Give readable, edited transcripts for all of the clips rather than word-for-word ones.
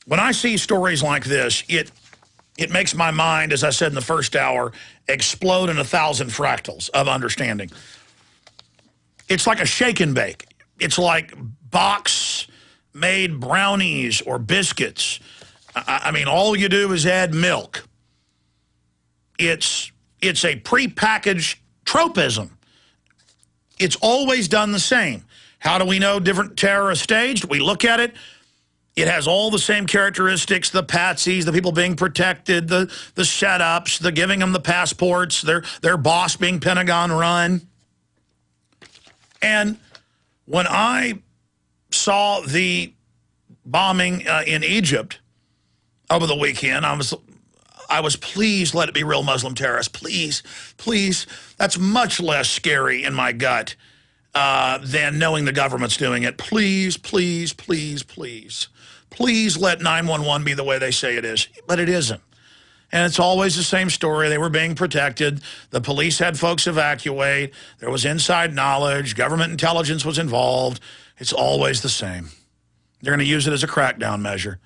When I see stories like this, it makes my mind, as I said in the first hour, explode in 1,000 fractals of understanding. It's like a shake and bake. It's like box-made brownies or biscuits. I mean, all you do is add milk. It's a prepackaged tropism. It's always done the same. How do we know different terror is staged? We look at it. It has all the same characteristics, the patsies, the people being protected, the setups, the giving them the passports, their boss being Pentagon run. And when I saw the bombing in Egypt over the weekend, I was pleased, let it be real Muslim terrorists. Please, please. That's much less scary in my gut than knowing the government's doing it. Please, please, please, please. Please let 911 be the way they say it is. But it isn't. And it's always the same story. They were being protected. The police had folks evacuate. There was inside knowledge. Government intelligence was involved. It's always the same. They're going to use it as a crackdown measure.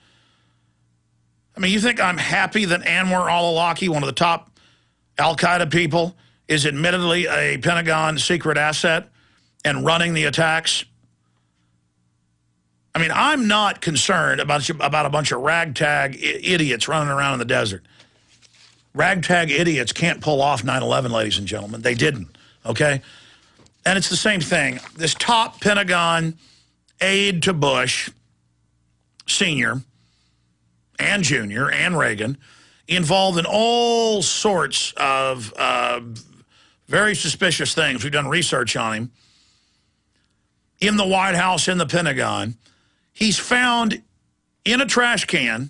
I mean, you think I'm happy that Anwar al-Awlaki, one of the top al-Qaeda people, is admittedly a Pentagon secret asset and running the attacks? I mean, I'm not concerned about a bunch of ragtag idiots running around in the desert. Ragtag idiots can't pull off 9/11, ladies and gentlemen. They didn't, okay? And it's the same thing. This top Pentagon aide to Bush, senior and junior and Reagan, involved in all sorts of very suspicious things. We've done research on him. In the White House, in the Pentagon, he's found in a trash can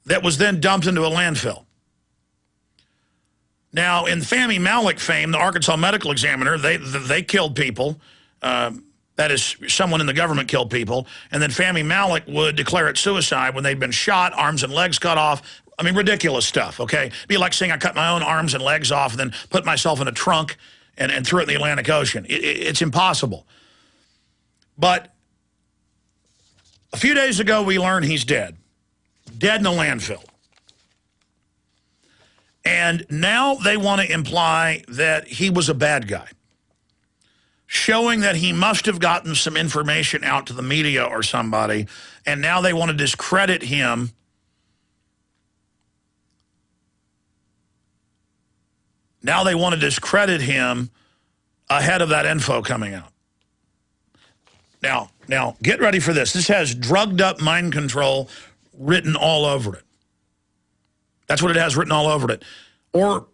that was then dumped into a landfill. Now, in Fahmy Malak fame, the Arkansas Medical Examiner, they killed people. That is, someone in the government killed people. And then Fahmy Malak would declare it suicide when they'd been shot, arms and legs cut off. I mean, ridiculous stuff, okay? It'd be like saying I cut my own arms and legs off and then put myself in a trunk and threw it in the Atlantic Ocean. It's impossible. But a few days ago, we learned he's dead. Dead in a landfill. And now they want to imply that he was a bad guy, showing that he must have gotten some information out to the media or somebody, and now they want to discredit him. Now they want to discredit him ahead of that info coming out. Now, get ready for this. This has drugged up mind control written all over it. That's what it has written all over it. Or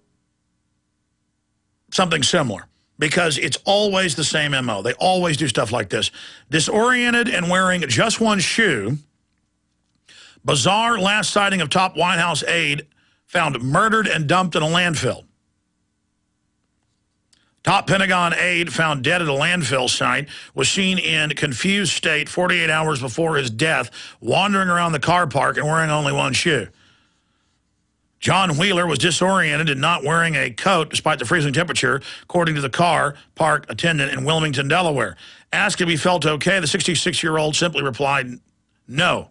something similar. Because it's always the same MO. They always do stuff like this. Disoriented and wearing just one shoe. Bizarre last sighting of top White House aide found murdered and dumped in a landfill. Top Pentagon aide found dead at a landfill site was seen in confused state 48 hours before his death, wandering around the car park and wearing only one shoe. John Wheeler was disoriented and not wearing a coat despite the freezing temperature, according to the car park attendant in Wilmington, Delaware. Asked if he felt okay, the 66-year-old simply replied, no.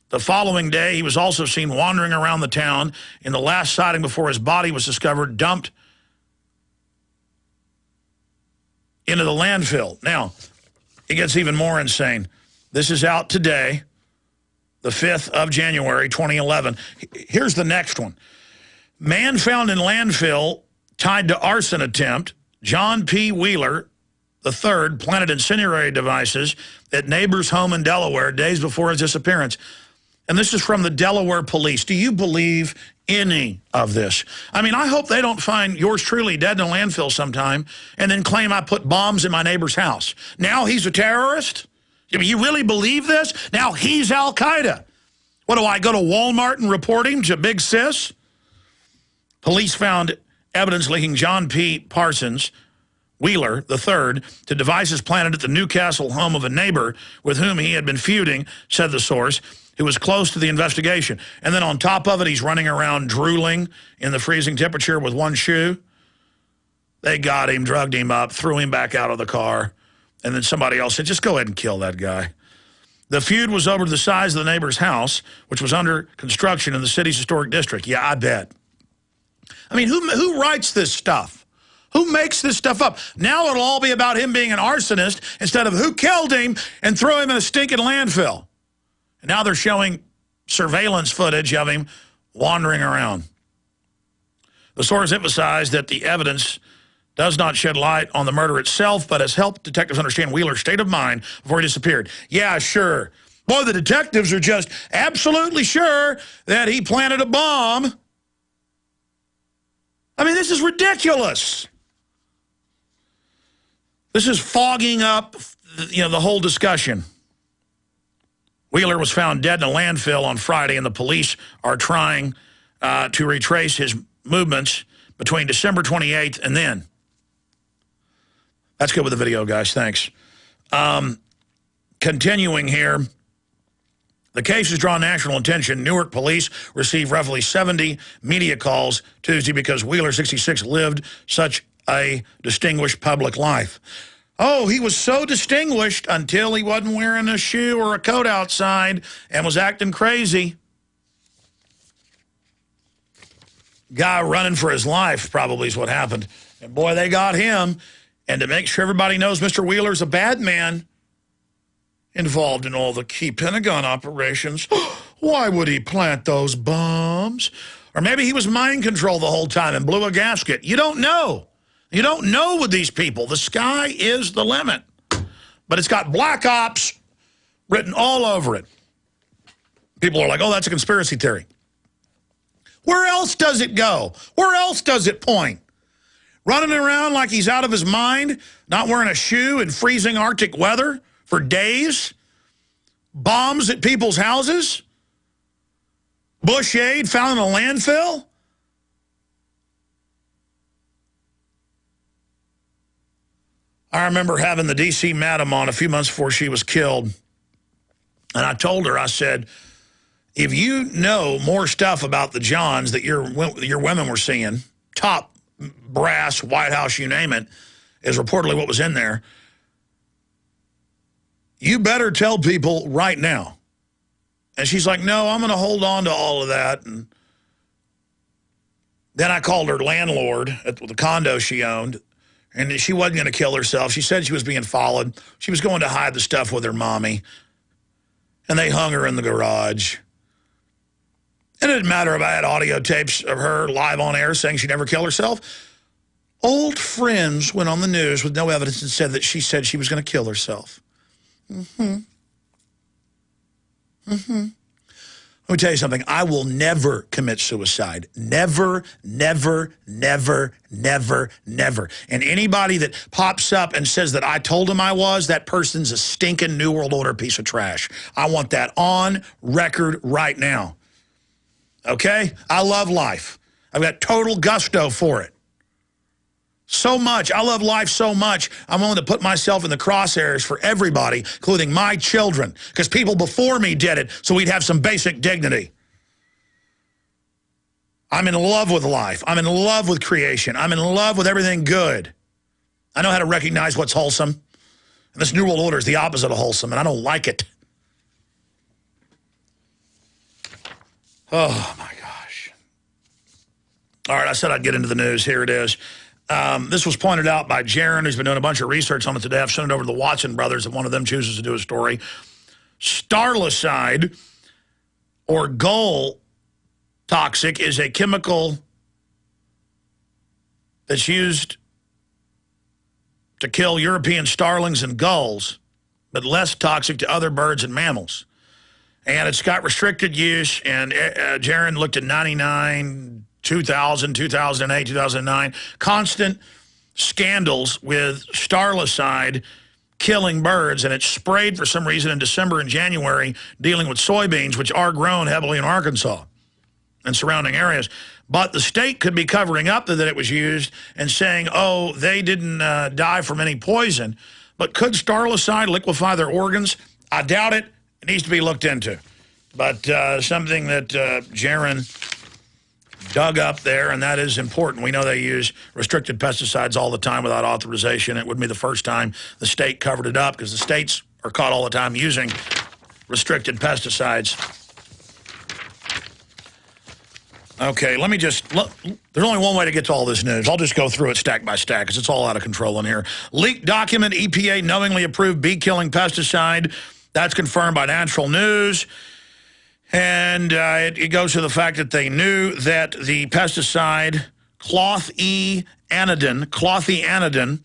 The following day, he was also seen wandering around the town in the last sighting before his body was discovered, dumped into the landfill. Now, it gets even more insane. This is out today, the 5th of January, 2011. Here's the next one. Man found in landfill tied to arson attempt. John P. Wheeler III planted incendiary devices at neighbor's home in Delaware days before his disappearance. And this is from the Delaware police. Do you believe any of this? I mean, I hope they don't find yours truly dead in a landfill sometime and then claim I put bombs in my neighbor's house. Now he's a terrorist? You really believe this? Now he's Al-Qaeda. What do I go to Walmart and report him to Big Sis? Police found evidence linking John P. Parsons, Wheeler III, to devices planted at the Newcastle home of a neighbor with whom he had been feuding, said the source, who was close to the investigation. And then on top of it, he's running around drooling in the freezing temperature with one shoe. They got him, drugged him up, threw him back out of the car. And then somebody else said, just go ahead and kill that guy. The feud was over the size of the neighbor's house, which was under construction in the city's historic district. Yeah, I bet. I mean, who writes this stuff? Who makes this stuff up? Now it'll all be about him being an arsonist instead of who killed him and threw him in a stinking landfill. And now they're showing surveillance footage of him wandering around. The source emphasized that the evidence does not shed light on the murder itself, but has helped detectives understand Wheeler's state of mind before he disappeared. Yeah, sure. Boy, the detectives are just absolutely sure that he planted a bomb. I mean, this is ridiculous. This is fogging up, the whole discussion. Wheeler was found dead in a landfill on Friday, and the police are trying to retrace his movements between December 28th and then. That's good with the video, guys. Thanks. Continuing here, the case has drawn national attention. Newark police received roughly 70 media calls Tuesday because Wheeler, 66, lived such a distinguished public life. Oh, he was so distinguished until he wasn't wearing a shoe or a coat outside and was acting crazy. Guy running for his life probably is what happened. And boy, they got him. And to make sure everybody knows Mr. Wheeler's a bad man involved in all the key Pentagon operations. Why would he plant those bombs? Or maybe he was mind control the whole time and blew a gasket. You don't know. You don't know with these people. The sky is the limit. But it's got Black Ops written all over it. People are like, oh, that's a conspiracy theory. Where else does it go? Where else does it point? Running around like he's out of his mind, not wearing a shoe in freezing Arctic weather for days? Bombs at people's houses? Bush aid found in a landfill? I remember having the D.C. madam on a few months before she was killed. And I told her, I said, if you know more stuff about the Johns that your women were seeing, top brass, White House, you name it, is reportedly what was in there, you better tell people right now. And she's like, no, I'm going to hold on to all of that. And then I called her landlord at the condo she owned, and she wasn't going to kill herself. She said she was being followed. She was going to hide the stuff with her mommy. And they hung her in the garage. It didn't matter if I had audio tapes of her live on air saying she'd never kill herself. Old friends went on the news with no evidence and said that she said she was going to kill herself. Let me tell you something. I will never commit suicide. Never, never, never, never, never. And anybody that pops up and says that I told him I was, that person's a stinking New World Order piece of trash. I want that on record right now. Okay? I love life. I've got total gusto for it. So much. I love life so much, I'm willing to put myself in the crosshairs for everybody, including my children, because people before me did it, so we'd have some basic dignity. I'm in love with life. I'm in love with creation. I'm in love with everything good. I know how to recognize what's wholesome. And this New World Order is the opposite of wholesome, and I don't like it. Oh, my gosh. All right, I said I'd get into the news. Here it is. This was pointed out by Jaron, who's been doing a bunch of research on it today. I've sent it over to the Watson brothers if one of them chooses to do a story. Starlicide, or gull toxic, is a chemical that's used to kill European starlings and gulls, but less toxic to other birds and mammals. And it's got restricted use, and Jaron looked at 99, 2000, 2008, 2009, constant scandals with Starlicide killing birds, and it's sprayed for some reason in December and January dealing with soybeans, which are grown heavily in Arkansas and surrounding areas. But the state could be covering up that it was used and saying, oh, they didn't die from any poison. But could Starlicide liquefy their organs? I doubt it. It needs to be looked into. But something that Jaron dug up there, and that is important. We know they use restricted pesticides all the time without authorization. It wouldn't be the first time the state covered it up, because the states are caught all the time using restricted pesticides. Okay, let me just look. There's only one way to get to all this news. I'll just go through it stack by stack because it's all out of control in here. Leaked document, EPA knowingly approved bee-killing pesticide. That's confirmed by Natural News. And it goes to the fact that they knew that the pesticide clothianidin,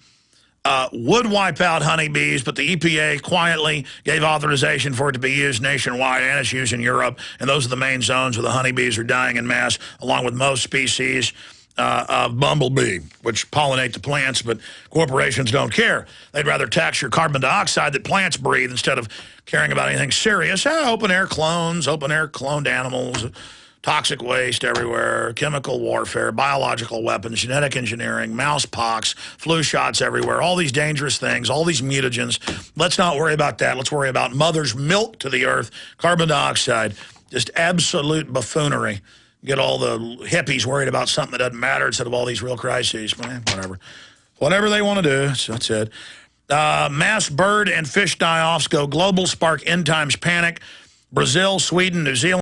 would wipe out honeybees, but the EPA quietly gave authorization for it to be used nationwide, and it's used in Europe. And those are the main zones where the honeybees are dying en masse, along with most species of bumblebee, which pollinate the plants, but corporations don't care. They'd rather tax your carbon dioxide that plants breathe instead of caring about anything serious. Open-air clones, open-air cloned animals, toxic waste everywhere, chemical warfare, biological weapons, genetic engineering, mouse pox, flu shots everywhere, all these dangerous things, all these mutagens. Let's not worry about that. Let's worry about mother's milk to the earth, carbon dioxide, just absolute buffoonery. Get all the hippies worried about something that doesn't matter instead of all these real crises. Whatever. Whatever they want to do, that's it. Mass bird and fish die-offs go global, spark end times panic. Brazil, Sweden, New Zealand.